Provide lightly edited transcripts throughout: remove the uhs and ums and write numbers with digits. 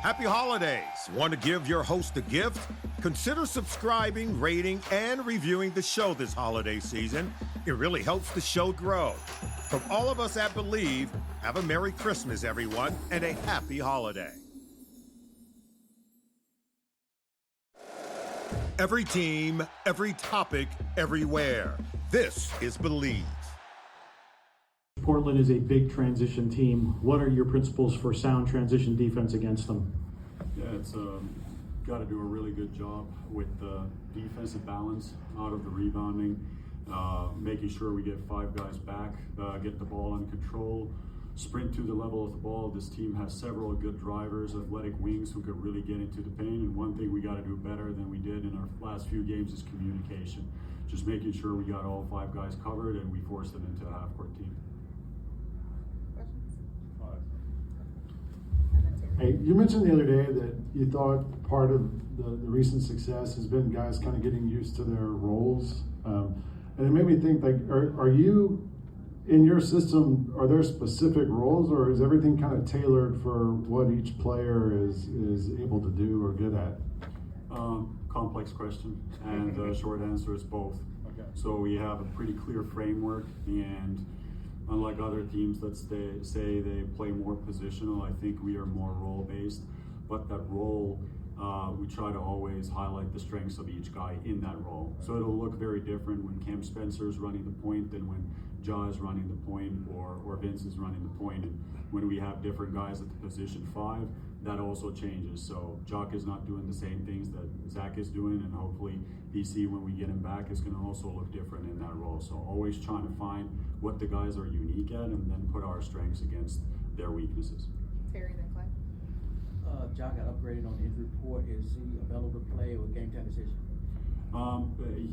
Happy holidays! Want to give your host a gift? Consider subscribing, rating, and reviewing the show this holiday season. It really helps the show grow. From all of us at Believe, have a Merry Christmas, everyone, and a happy holiday. Every team, every topic, everywhere. This is Believe. Portland is a big transition team. What are your principles for sound transition defense against them? Yeah, it's got to do a really good job with the defensive balance out of the rebounding, making sure we get five guys back, get the ball in control, sprint to the level of the ball. This team has several good drivers, athletic wings who could really get into the paint. And one thing we got to do better than we did in our last few games is communication. Just making sure we got all five guys covered and we forced them into a half-court team. Hey, you mentioned the other day that you thought part of the recent success has been guys kind of getting used to their roles. And it made me think, like, are you, in your system, are there specific roles, or is everything kind of tailored for what each player is able to do or good at? Complex question, and the short answer is both. Okay. So we have a pretty clear framework, and unlike other teams that say they play more positional, I think we are more role-based. But that role, we try to always highlight the strengths of each guy in that role. So it'll look very different when Cam Spencer's running the point than when Ja is running the point or Vince is running the point. And when we have different guys at the position 5, that also changes. So Jock is not doing the same things that Zach is doing, and hopefully BC, when we get him back, is going to also look different in that role. So always trying to find what the guys are unique at and then put our strengths against their weaknesses. Terry, then Clay. John got upgraded on the injury report. Is he available to play or game time decision?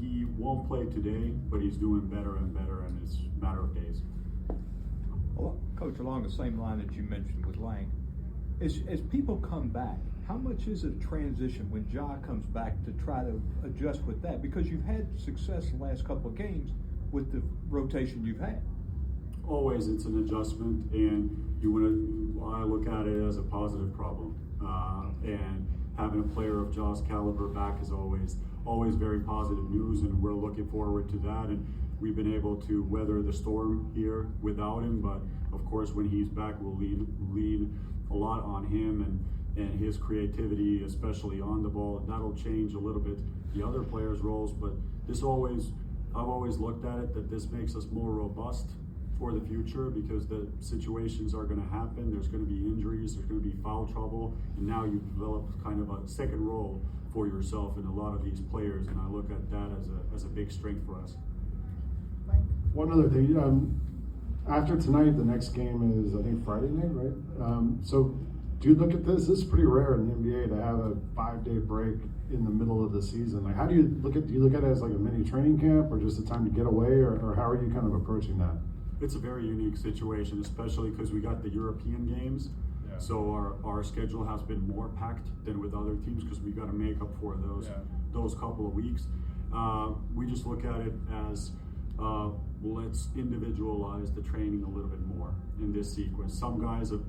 He won't play today, but he's doing better and better, and it's a matter of days. Well, Coach, along the same line that you mentioned with Lang, as people come back, how much is it a transition when Ja comes back to try to adjust with that? Because you've had success the last couple of games with the rotation you've had. Always, it's an adjustment, and I look at it as a positive problem. And having a player of Ja's caliber back is always very positive news, and we're looking forward to that. And we've been able to weather the storm here without him, but of course, when he's back, we'll lean a lot on him and his creativity, especially on the ball. That'll change a little bit the other players' roles, but I've always looked at it that this makes us more robust for the future, because the situations are going to happen. There's going to be injuries, there's going to be foul trouble, and now you've developed kind of a second role for yourself in a lot of these players, and I look at that as a big strength for us. One other thing, after tonight, the next game is, I think, Friday night, right? So do you look at this? This is pretty rare in the NBA to have a 5-day break in the middle of the season. Like, how do you look at it as like a mini training camp, or just a time to get away, or how are you kind of approaching that? It's a very unique situation, especially because we got the European games. Yeah. So our schedule has been more packed than with other teams, because we got to make up for those couple of weeks. We just look at it as let's individualize the training a little bit more in this sequence. Some guys have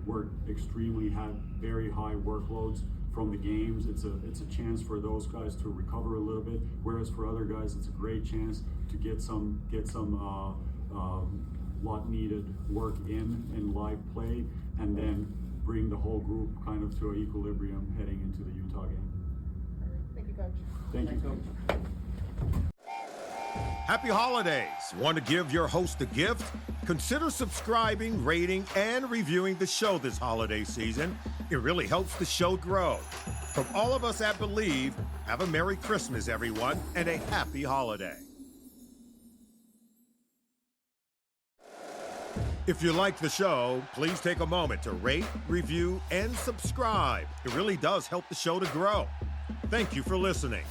worked had very high workloads from the games. It's a chance for those guys to recover a little bit, whereas for other guys, it's a great chance to get some lot needed work in live play, and then bring the whole group kind of to an equilibrium heading into the Utah game. Thank you, Coach. Thank you, Coach. Happy holidays! Want to give your host a gift? Consider subscribing, rating, and reviewing the show this holiday season. It really helps the show grow. From all of us at Believe, have a Merry Christmas, everyone, and a happy holiday. If you like the show, please take a moment to rate, review, and subscribe. It really does help the show to grow. Thank you for listening.